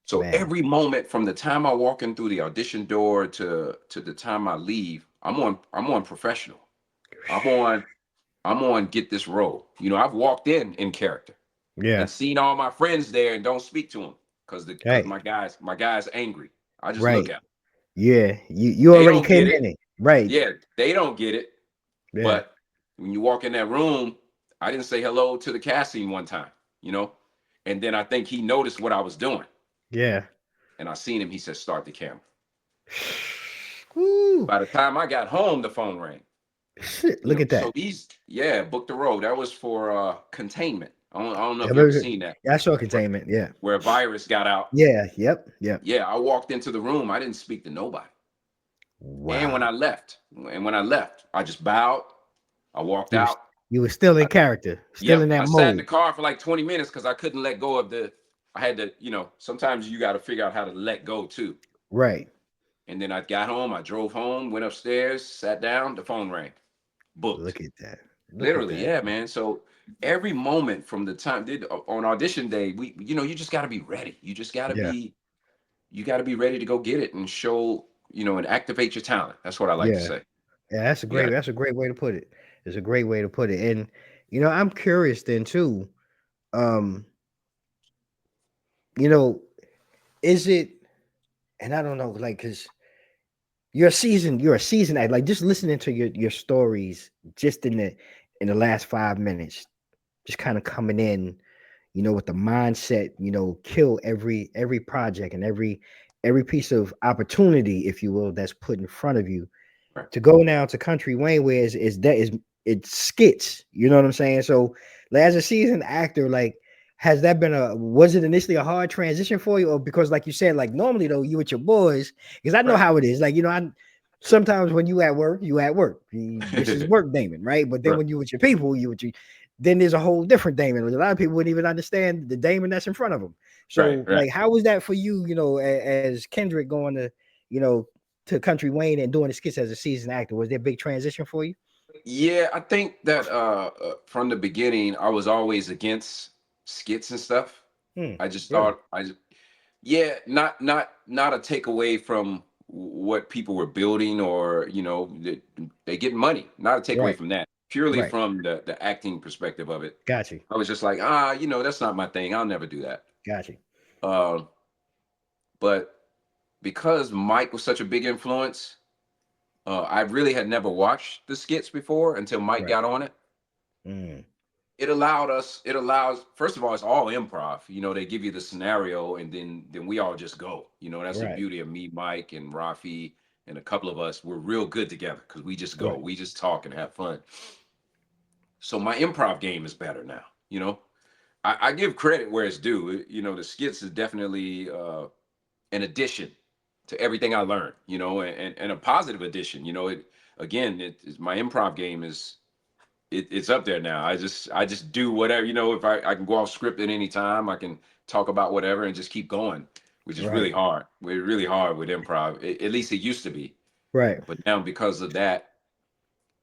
So Man. every moment from the time I walk in through the audition door to the time I leave, I'm on professional. I'm on I'm on get this role. I've walked in character and Yeah. seen all my friends there and don't speak to them because Right. my guy's angry. I just look Right. at them. Yeah. You They already don't came get it. in it. Right. Yeah, they don't get it. Yeah. But when you walk in that room, I didn't say hello to the casting one time, you know, and then I think he noticed what I was doing, Yeah. and I seen him. He said, "Start the camera." Woo. By the time I got home, the phone rang. Shit. Look at So that. booked the road. That was for containment. I don't know Yeah, if you ever but- seen that, yeah, I saw where, containment. Yeah. where a virus got out. Yeah. Yep. Yep. Yeah, I walked into the room. I didn't speak to nobody. And Wow. when I left, I just bowed. I walked You was out. you were still in I, character, still in yep, that I sat in the mode. car for like 20 minutes because I couldn't let go of the. I had to, sometimes you got to figure out how to let go too. Right. And then I got home. I drove home, went upstairs, sat down. The phone rang. Booked. Look at that. Look at Literally, that. yeah, man. So every moment from the time did on audition day, you just got to be ready. Yeah. You got to be ready to go get it and show, and activate your talent. That's what I like to Yeah. say. Yeah, You got that's a great way to put it. It's a great way to put it. And I'm curious then too. Um, you know, is it and I don't know, like, cause you're a seasoned act. Like just listening to your stories just in the last 5 minutes, just kind of coming in, with the mindset, kill every project and every piece of opportunity, if you will, that's put in front of you right. to go now to Country Wayne, where it's skits. You know what I'm saying? So, like, as a seasoned actor, like, has that been was it initially a hard transition for you, or because, like you said, like normally though you with your boys, because I know Right. how it is. Like, I sometimes when you at work, you at work. This is work Damon, right? But then Right. when you with your people, then there's a whole different Damon. A lot of people wouldn't even understand the Damon that's in front of them. Right. So, Right. like, how was that for you? As Kendrick going to, you know, to Country Wayne and doing the skits as a seasoned actor? Was there a big transition for you? Yeah, I think that from the beginning, I was always against skits and stuff. Hmm, I just really? thought yeah, not a takeaway from what people were building, or they get money. Not a takeaway Right, from that. Purely right. from the acting perspective of it. Got you. I was just like, that's not my thing. I'll never do that. Got you. Um, but because Mike was such a big influence, I really had never watched the skits before until Mike Right. got on it. Mm, it allows, first of all, it's all improv. They give you the scenario, and then we all just go. That's the Right. beauty of me, Mike, and Rafi, and a couple of us. We're real good together because we just go. Right. We just talk and have fun. So my improv game is better now. I give credit where it's due. The skits is definitely an addition to everything I learned, and a positive addition. My improv game is, it's up there now. I just do whatever. If I can go off script at any time, I can talk about whatever and just keep going, which is Right. really hard. We're really hard with improv. At least it used to be, Right. but now because of that,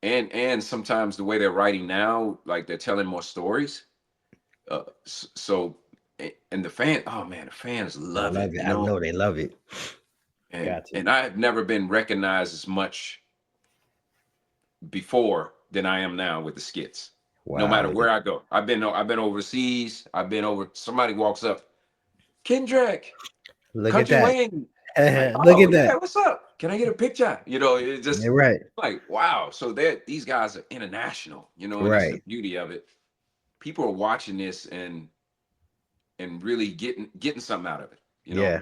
and sometimes the way they're writing now, like they're telling more stories. So, and the fan, oh man, the fans I love love it. it. I know they love it. And Got to. and I have never been recognized as much before than I am now with the skits. No Wow. matter where I go, I've been overseas. I've been over. Somebody walks up, Kendrick, Look at Kountry that. Wayne. I'm like, Look oh at yeah, that. what's up? Can I get a picture? It just You're right. like wow. So these guys are international. And that's the Right. beauty of it. People are watching this and really getting something out of it. Yeah.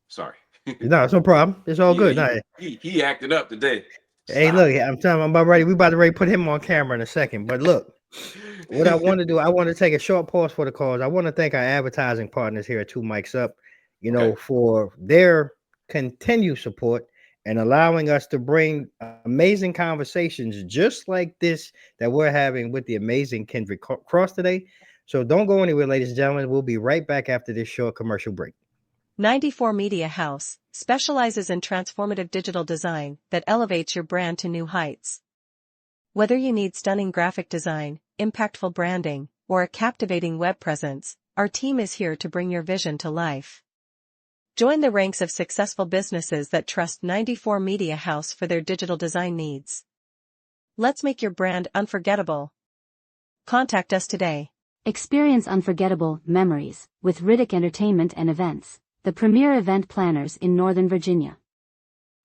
Sorry. No, it's no problem. It's all Yeah, good. he No, he acted up today. hey, Stop. look, I'm telling. I'm about ready. We about to ready put him on camera in a second. But look, what I want to do, I want to take a short pause for the cause. I want to thank our advertising partners here at Two Mics Up, Okay. for their continued support and allowing us to bring amazing conversations just like this that we're having with the amazing Kendrick Cross today. So don't go anywhere, ladies and gentlemen. We'll be right back after this short commercial break. 94 Media House specializes in transformative digital design that elevates your brand to new heights. Whether you need stunning graphic design, impactful branding, or a captivating web presence, our team is here to bring your vision to life. Join the ranks of successful businesses that trust 94 Media House for their digital design needs. Let's make your brand unforgettable. Contact us today. Experience unforgettable memories with Riddick Entertainment and Events, the premier event planners in Northern Virginia.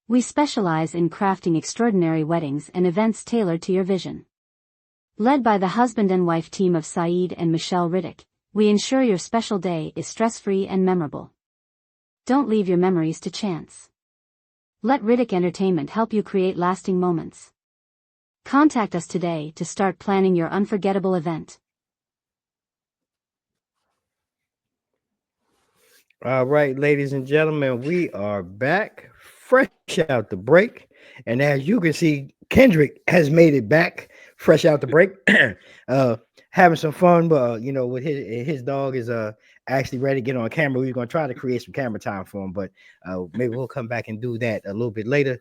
We specialize in crafting extraordinary weddings and events tailored to your vision. Led by the husband and wife team of Saeed and Michelle Riddick, we ensure your special day is stress-free and memorable. Don't leave your memories to chance. Let Riddick Entertainment help you create lasting moments. Contact us today to start planning your unforgettable event. All right, ladies and gentlemen, we are back fresh out the break. And as you can see, Kendrick has made it back fresh out the break. uh Having some fun, but with his dog is actually ready to get on camera. We're gonna try to create some camera time for him, but maybe we'll come back and do that a little bit later.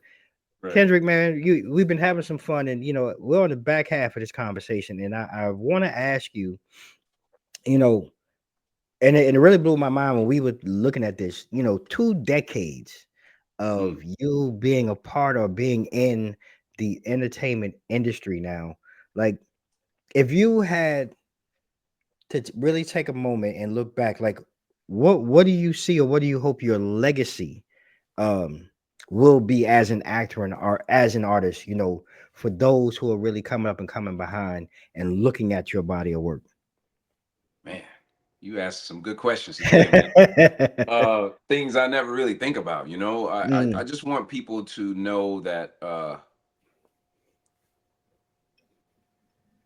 Right. Kendrick, man, we've been having some fun, and we're on the back half of this conversation, and I want to ask you, you know, and it really blew my mind when we were looking at this. 2 decades of Mm. you being a part or being in the entertainment industry now. Like, if you had to really take a moment and look back, like, what do you see, or what do you hope your legacy um will be as an actor and art as an artist? For those who are really coming up and coming behind and looking at your body of work. Man, you asked some good questions today, man. Things I never really think about. I Mm, just want people to know that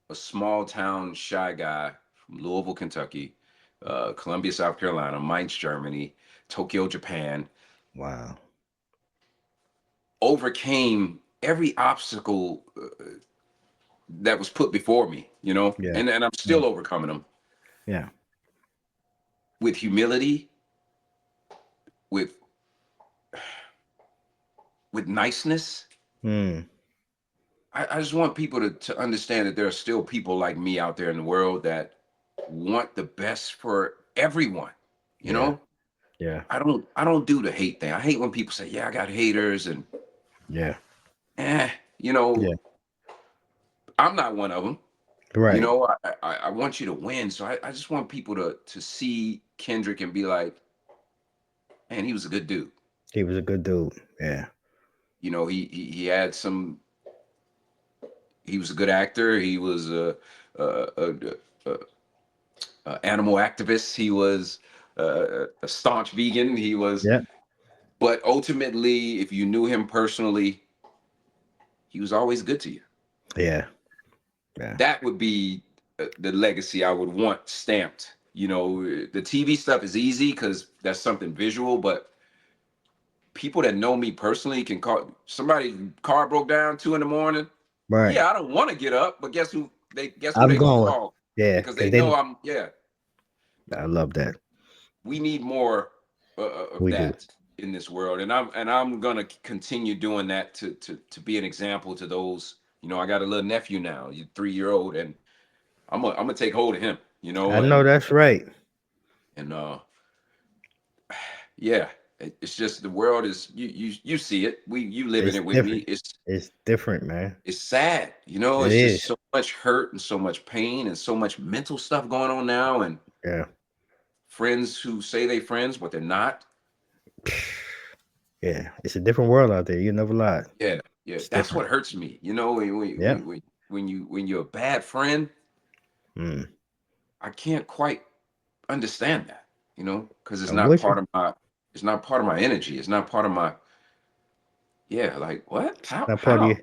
a small town shy guy from Louisville, Kentucky, Columbia, South Carolina, Mainz, Germany, Tokyo, Japan, wow. overcame every obstacle that was put before me, Yeah. and I'm Yeah. still overcoming them Yeah. with humility, with niceness. Mm, I just want people to understand that there are still people like me out there in the world that want the best for everyone. You yeah. know, Yeah. I don't do the hate thing. I hate when people say, "Yeah, I got haters," and Yeah. eh, you know, Yeah. I'm not one of them. Right. I want you to win. So I just want people to see Kendrick and be like, man, he was a good dude. He was a good dude. Yeah. He had some he was a good actor. He was a, a, a animal activist. He was a staunch vegan. He was, Yeah. but ultimately, if you knew him personally, he was always good to you. Yeah. Yeah. That would be the legacy I would want stamped. You know, the TV stuff is easy because that's something visual, but people that know me personally can call somebody's car broke down 2 in the morning. Right. Yeah, I don't want to get up, but guess who I'm they gonna going. call Yeah, because they because then know I'm. Yeah, I love that. we need more of We do. that in this world, and I'm gonna continue doing that to be an example to those. You know, I got a little nephew now, 3-year-old, and I'm gonna take hold of him. You I know, know and that's right. and yeah, it's just the world is you see it. You live in It's it with me. different. It's different, man. It's sad. You know, It it's just is. so much hurt and so much pain and so much mental stuff going on now, and Yeah. friends who say they friends but they're not. Yeah. It's a different world out there. You never lied. Yeah, yeah, It's that's different. what hurts me. You know, Yeah. when you're a bad friend, Mm. I can't quite understand that. You know, because I'm with you. it's not part of my energy. It's not part of my yeah. Like what? It's How? not part of you. How?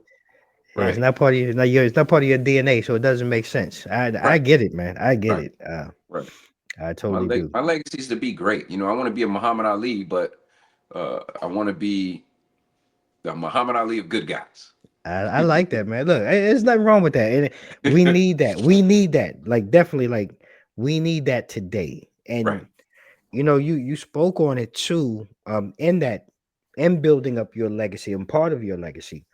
Yeah, it's Right. not part of you. It's not part of your DNA, so it doesn't make sense. I Right. get it, man. I get Right. it. Right. I totally do. My legacy is to be great. You know, I want to be a Muhammad Ali, but I want to be the Muhammad Ali of good guys. I like that, man. Look, there's nothing wrong with that, and we need that. We need that. Like definitely, like we need that today. Right. And you spoke on it too. In that, in building up your legacy, and part of your legacy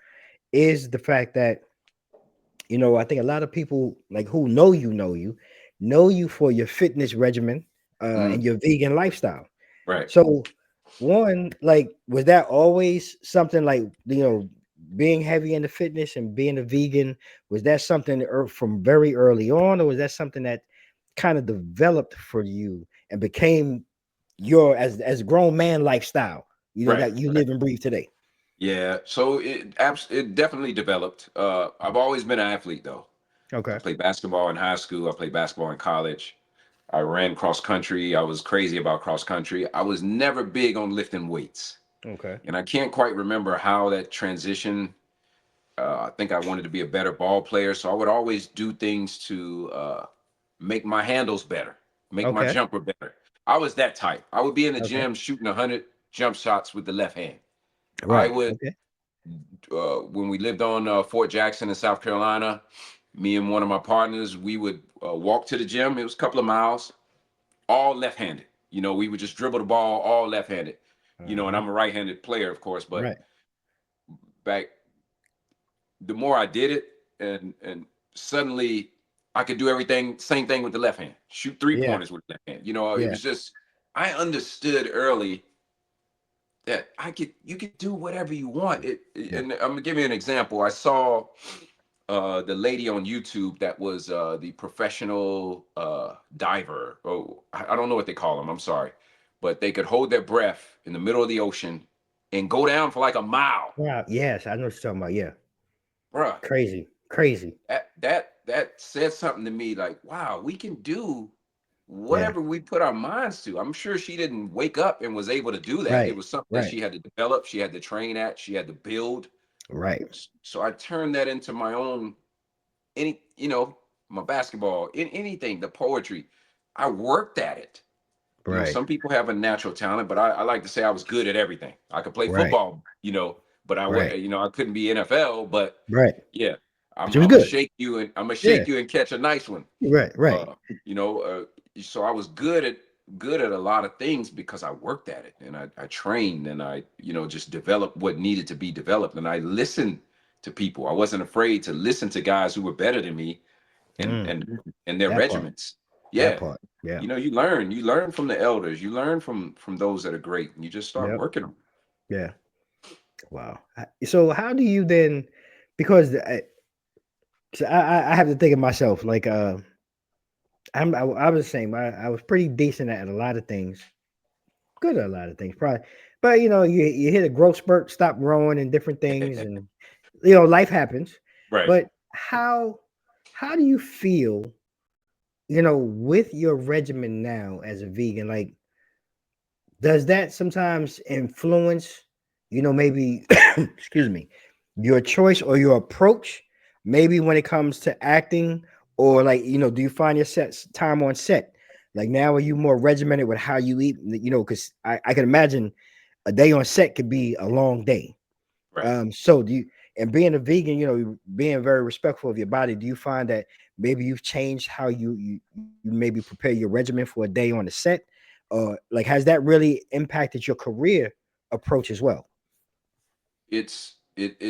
is the fact that I think a lot of people like who know you for your fitness regimen, and Mm, your vegan lifestyle. right. So, one, like, was that always something like, being heavy into fitness and being a vegan? Was that something from very early on, or was that something that kind of developed for you and became your as a grown man lifestyle? Right. That you Right. live and breathe today. Yeah. So it definitely developed. I've always been an athlete though. I Okay. played basketball in high school. I played basketball in college. I ran cross country. I was crazy about cross country. I was never big on lifting weights, Okay. and I can't quite remember how that transition. I think I wanted to be a better ball player, so I would always do things to make my handles better, make my Okay. jumper better. I was that type. I would be in the Okay. gym shooting 100 jump shots with the left hand. I Right. would, Okay. when we lived on Fort Jackson in South Carolina, me and one of my partners, we would walk to the gym. It was a couple of miles, all left-handed. You know, we would just dribble the ball all left-handed. You know, and Uh-huh. I'm a right-handed player, of course, but Right. back the more I did it, and suddenly I could do everything same thing with the left hand, shoot three Yeah. pointers with the left hand. You know, it Yeah. was just I understood early that you could do whatever you want. Yeah. And I'm gonna give you an example. I saw the lady on YouTube that was the professional diver. Oh, I don't know what they call them. I'm sorry, but they could hold their breath in the middle of the ocean and go down for like a mile, Wow. Yes, I know what you're talking about. Yeah. bruh. Crazy. Crazy. That said something to me like, wow, we can do Yeah. whatever we put our minds to. I'm sure she didn't wake up and was able to do that. It Right. was something that Right. she had to develop, she had to train at, she had to build. Right. So I turned that into my own my basketball, in anything, the poetry. I worked at it. You know, Right. some people have a natural talent, but I like to say I was good at everything. I could play Right. football, but Right. I couldn't be NFL, but Right. yeah, But you was I'm gonna good. shake you and Yeah. catch a nice one. Right. Right. Uh, you know, so I was good at a lot of things because I worked at it and I trained and I, just developed what needed to be developed and I listened to people. I wasn't afraid to listen to guys who were better than me and Mm, their that part. regiments. That Yeah. part. Yeah. You learn from the elders, you learn from those that are great, and you just start Yep. working them. Yeah. Wow. So how do you then? Because so I have to think of myself like I was the same. I was pretty decent at a lot of things. Good at a lot of things, probably. But you hit a growth spurt, stop growing, and different things, and life happens. Right. But how how do you feel, with your regimen now as a vegan? Like, does that sometimes influence, maybe excuse me, your choice or your approach, maybe when it comes to acting, or like, do you find your time on set? Like now, are you more regimented with how you eat? Because I can imagine a day on set could be a long day. Right. So do you, and being a vegan, being very respectful of your body, do you find that maybe you've changed how you maybe prepare your regimen for a day on the set? Or like, has that really impacted your career approach as well? It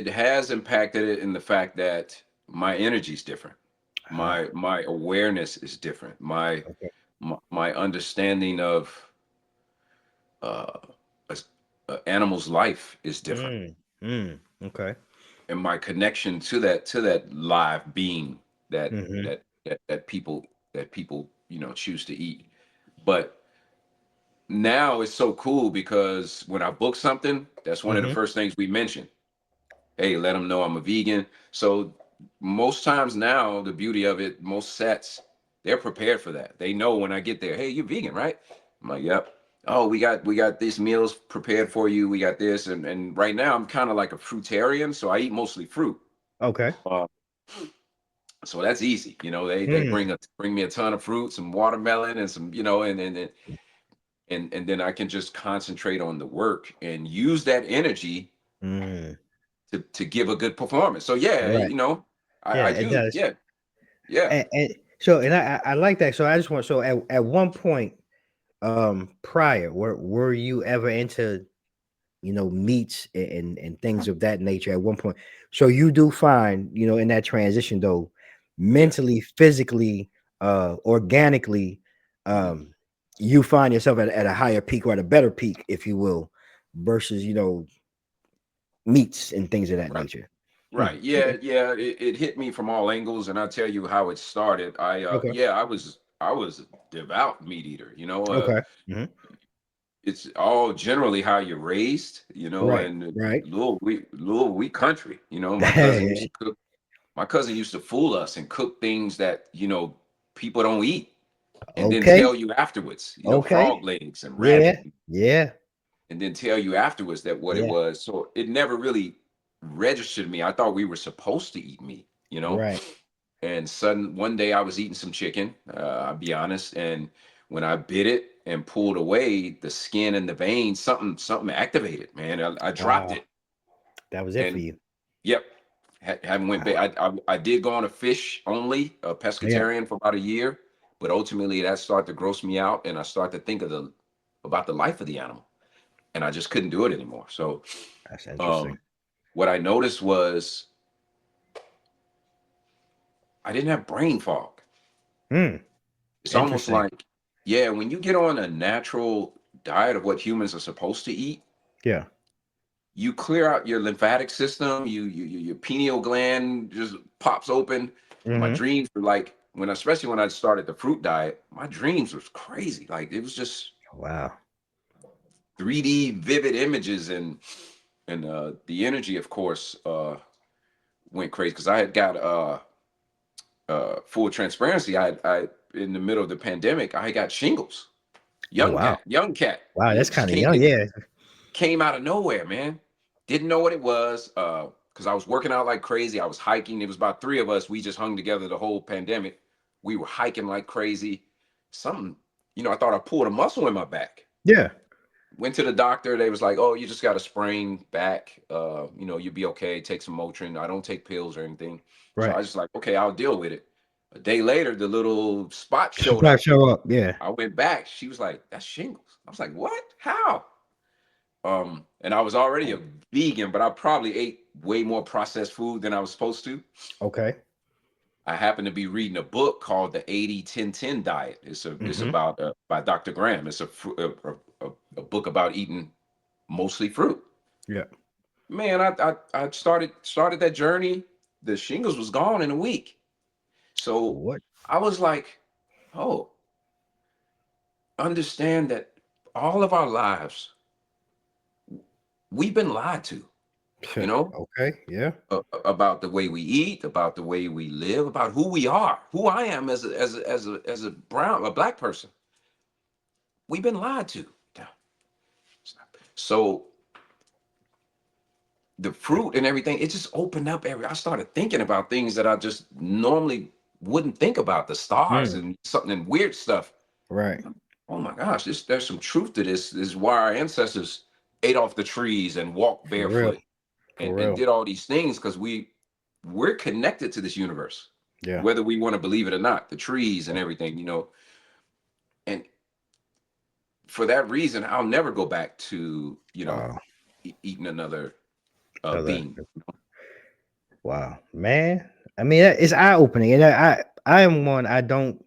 has impacted it in the fact that my energy is different. Ah, My awareness is different. okay. My understanding of uh, a animal's life is different, Okay. and my connection to that live being that Mm-hmm. that people choose to eat. But now it's so cool because when I book something, that's one of the Mm-hmm. first things we mention. Hey, let them know I'm a vegan. So most times now, the beauty of it, most sets, they're prepared for that. They know when I get there, hey, you're vegan, right? I'm like, yep. Oh, we got these meals prepared for you. We got this, and right now I'm kind of like a fruitarian, so I eat mostly fruit. Okay. Uh, so that's easy. They Mm, bring me a ton of fruit, some watermelon, and some and then I can just concentrate on the work and use that energy mm. to give a good performance. So yeah, Right. Yeah, I it do. does. Yeah, yeah, And so, and I like that. So I just want, so at one point, prior, were you ever into, meats and things of that nature at one point? So you do find, in that transition though, yeah. mentally, physically, organically, Mhm. um, you find yourself at a higher peak or at a better peak, if you will, versus, meats and things of that Right, nature. Hmm. right. Yeah, Okay. yeah. It hit me from all angles, and I'll tell you how it started. Okay. Yeah, I was a devout meat eater. Okay. Hmm. It's all generally how you're raised. Right. And Right. Louisville, we country. My cousin used to fool us and cook things that people don't eat, and then Okay. tell you afterwards, Okay. frog legs and Yeah. rabbit, Yeah. and then tell you afterwards that what it Yeah. was. So it never really registered me. I thought we were supposed to eat meat. Right. And sudden one day I was eating some chicken, I'll be honest, and when I bit it and pulled away the skin and the veins, something activated, man. I dropped Wow. it, That was it for and you. yep, haven't went Wow. back. I did go on a fish only, a Yeah. pescatarian for about a year, but ultimately that started to gross me out, and I started to think about the life of the animal, and I just couldn't do it anymore. So That's interesting. um, what I noticed was I didn't have brain fog. Hmm. It's almost Interesting. like, yeah, when you get on a natural diet of what humans are supposed to eat, Yeah. you clear out your lymphatic system, your pineal gland just pops open. My Hmm. dreams were like especially when I started the fruit diet, my dreams was crazy. Like it was just Wow. 3D vivid images, and the energy, of course, went crazy because I had got full transparency. I in the middle of the pandemic, I got shingles. Oh wow. Young cat. Wow. It That's just kind of came young. it Yeah. came out of nowhere, man. Didn't know what it was. Because I was working out like crazy. I was hiking. It was about three of us. We just hung together the whole pandemic. We were hiking like crazy. Something, I thought I pulled a muscle in my back. Yeah. Went to the doctor. They was like, "Oh, you just got a sprained back. You'll be okay. Take some Motrin. I don't take pills or anything." So I Right. was just like, "Okay, I'll deal with it." A day later, the little spot showed Surprise up. show up. Yeah. I went back. She was like, "That's shingles." I was like, "What? How?" And I was already a vegan, but I probably ate way more processed food than I was supposed to. Okay. I happened to be reading a book called the 80-10-10 diet. It's Hmm. about by Dr. Graham. It's a book about eating mostly fruit. Yeah. Man, I started that journey. The shingles was gone in a week. So What? I was like, oh, understand that all of our lives we've been lied to. you know, Okay, yeah. about the way we eat, about the way we live, about who we are, who I am as a black person. We've been lied to. So the fruit and everything, it just opened up I started thinking about things that I just normally wouldn't think about, the stars Mm, and something and weird stuff. right. Oh my gosh, there's some truth to this. This is why our ancestors ate off the trees and walked For real. barefoot For and real. did all these things because we're connected to this universe, Yeah. whether we want to believe it or not, the trees and everything, and for that reason, I'll never go back to, Wow. eating another Another. bean. Wow, man. I mean, it's eye opening, and I am one. I don't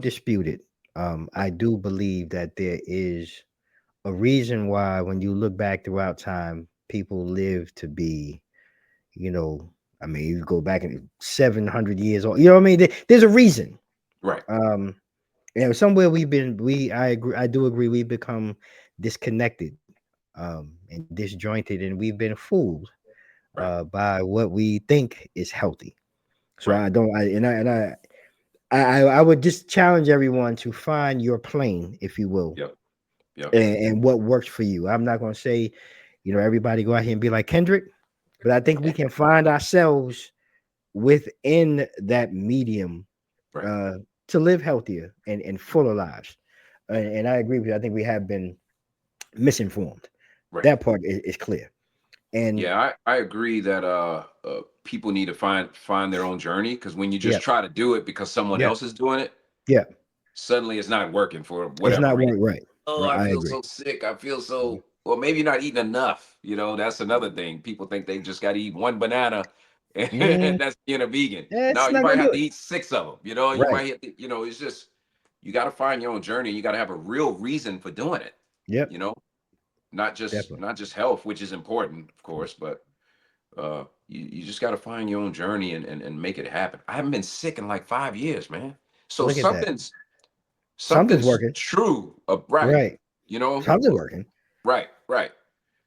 dispute it. I do believe that there is a reason why, when you look back throughout time, people live to be, you know, I mean, you go back in 700 years old. You know what I mean? There's a reason. Right, Um, somewhere I agree. I do agree. We've become disconnected, and disjointed, and we've been fooled, right, by what we think is healthy. So right. I don't. I would just challenge everyone to find your plane, if you will, Yep, yep. and what works for you. I'm not going to say, everybody go out here and be like Kendrick, but I think we can find ourselves within that medium, Right, uh, to live healthier and fuller lives. And I agree with you. I think we have been misinformed. right. That part is clear. And Yeah, I agree that people need to find their own journey, because when you just yeah, try to do it because someone yeah, else is doing it, yeah, suddenly it's not working for it's whatever not reason. right. Oh, Right. I I feel agree. so sick. I feel so, well, maybe you're not eating enough. That's another thing. People think they just got to eat one banana Mm, and that's being a vegan. No, that's you not might gonna have do to it. eat six of them. You Right. might have to, it's just, you got to find your own journey. You got to have a real reason for doing it. Yep. You know, not just Definitely. not just health, which is important, of course, but you just got to find your own journey and make it happen. I haven't been sick in like 5 years, man. So Look at that. Something's something's working. true, right? Right. You know, Something's working. right, right.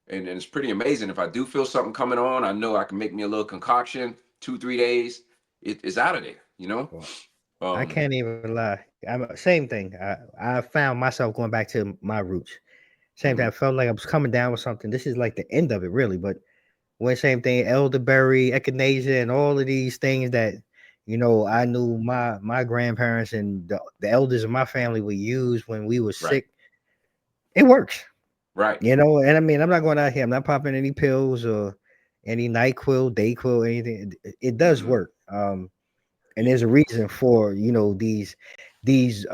And it's pretty amazing. If I do feel something coming on, I know I can make me a little concoction, 2 3 days, it's out of there. Well, I Um, can't even lie. Same thing. I found myself going back to my roots. Same thing. mhm, I felt like I was coming down with something. This is like the end of it, really. But when same thing, elderberry, echinacea, and all of these things that I knew my grandparents and the elders of my family would use when we were right, sick. It works. right. And I mean, I'm not going out here. I'm not popping any pills or any NyQuil, Dayquil, anything. It does Hmm. work. And there's a reason for these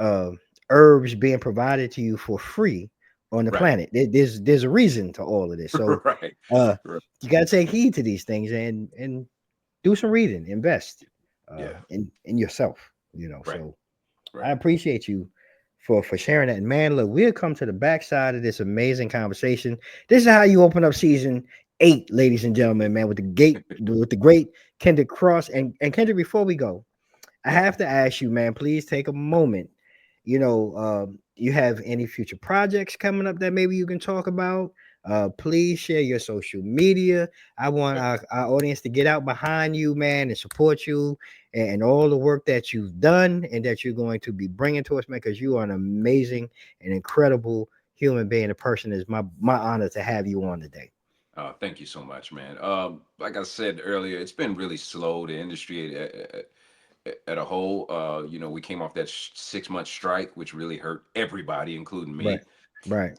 herbs being provided to you for free on the Right, planet. There's a reason to all of this. So right, uh, right. you got to take heed to these things and do some reading, invest Yeah, in yourself. right, So I right. appreciate you for sharing that. And man, look, we'll come to the backside of this amazing conversation. This is how you open up season 8, ladies and gentlemen, man, with the great Kendrick Cross. And Kendrick, before we go, I Yeah. have to ask you, man, please take a moment. You have any future projects coming up that maybe you can talk about? Please share your social media. I want our audience to get out behind you, man, and support you and all the work that you've done and that you're going to be bringing to us, man, because you are an amazing and incredible human being. A person is my honor to have you on today. Thank you so much, man. Like I said earlier, it's been really slow. The industry at a whole, we came off that 6 month strike, which really hurt everybody, including Right, me. right.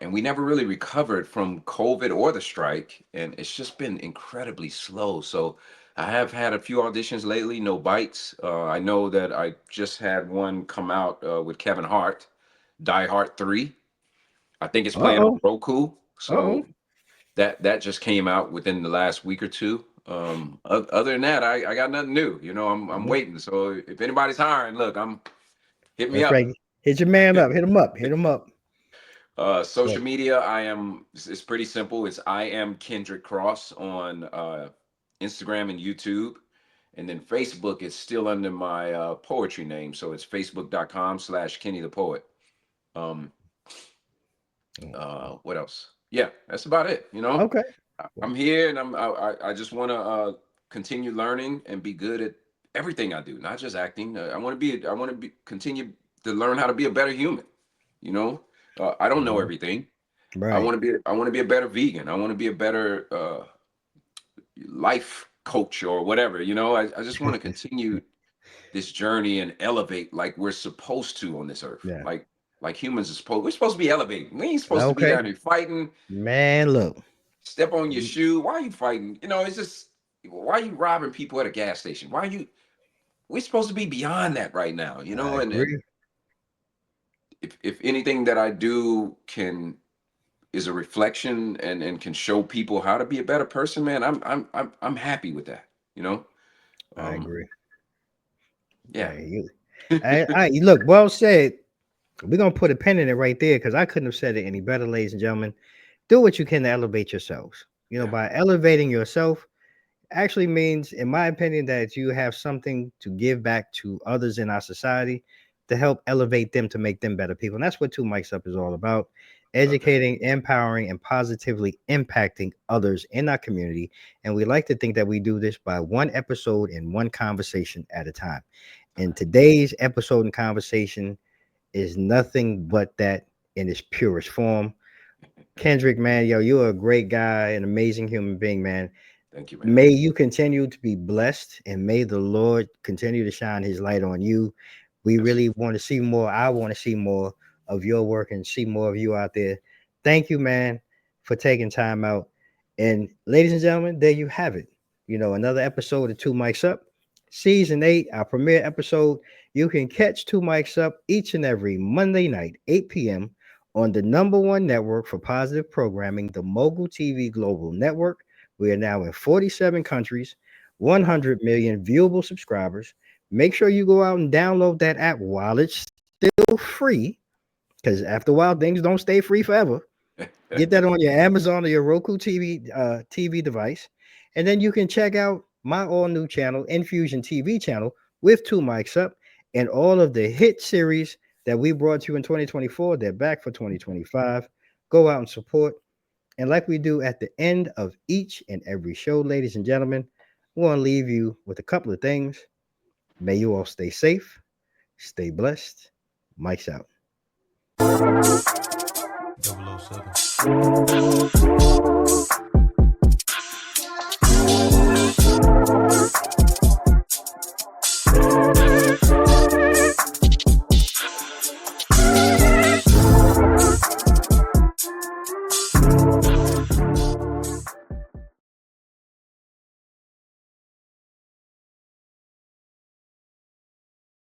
And we never really recovered from COVID or the strike, and it's just been incredibly slow. So I have had a few auditions lately, no bites. I know that I just had one come out with Kevin Hart, Die Hard 3. I think it's Uh playing on oh. Roku. Uh oh. So that just came out within the last week or two. Other than that, I got nothing new. I'm waiting. So if anybody's hiring, look, hit me That's up. right. Hit your man up. Hit him up. Hit him up. Social Look, media, it's pretty simple. It's I am Kendrick Cross on Instagram and YouTube. And then Facebook is still under my poetry name. So it's facebook.com/Kenny the Poet. Um, what else? Yeah, that's about it. okay. I'm here, and I just want to continue learning and be good at everything I do, not just acting. I want to be continue to learn how to be a better human. You know, I don't know Mhm. everything. Right. I want to be a better vegan. I want to be a better life coach or whatever. You know, I just want to continue this journey and elevate like we're supposed to on this earth. Yeah. Like humans are supposed. We're supposed to be elevating. We ain't supposed to be Okay. down here fighting. Man, look. Step on your you- shoe. Why are you fighting? You know, it's just why are you robbing people at a gas station? Why are you? We're supposed to be beyond that right now. You I know, and agree. if anything that I do can is a reflection and can show people how to be a better person, man, I'm happy with that. You know, I um, agree. yeah. Hey, look, well said. We're gonna put a pin in it right there because I couldn't have said it any better, ladies and gentlemen. Do what you can to elevate yourselves. Yeah. By elevating yourself actually means, in my opinion, that you have something to give back to others in our society to help elevate them to make them better people. And that's what Two Mics Up is all about: Love that. educating, empowering, and positively impacting others in our community. And we like to think that we do this by one episode and one conversation at a time. And today's episode and conversation is nothing but that in its purest form. Kendrick, man, yo, you're a great guy, an amazing human being, man. Thank you, man. May you continue to be blessed and may the Lord continue to shine his light on you. We Yes, sir. really want to see more. I want to see more of your work and see more of you out there. Thank you, man, for taking time out. And ladies and gentlemen, there you have it. Another episode of Two Mics Up, season 8, our premiere episode. You can catch Two Mics Up each and every Monday night, 8 p.m. on the #1 network for positive programming, the Mogul TV Global Network. We are now in 47 countries, 100 million viewable subscribers. Make sure you go out and download that app while it's still free, because after a while, things don't stay free forever. Get that on your Amazon or your Roku TV device. And then you can check out my all new channel, Infusion TV channel, with Two Mics Up and all of the hit series that we brought you in 2024. They're back for 2025. Go out and support. And like we do at the end of each and every show, ladies and gentlemen, we want to leave you with a couple of things. May you all stay safe, stay blessed. Mike's out. 007.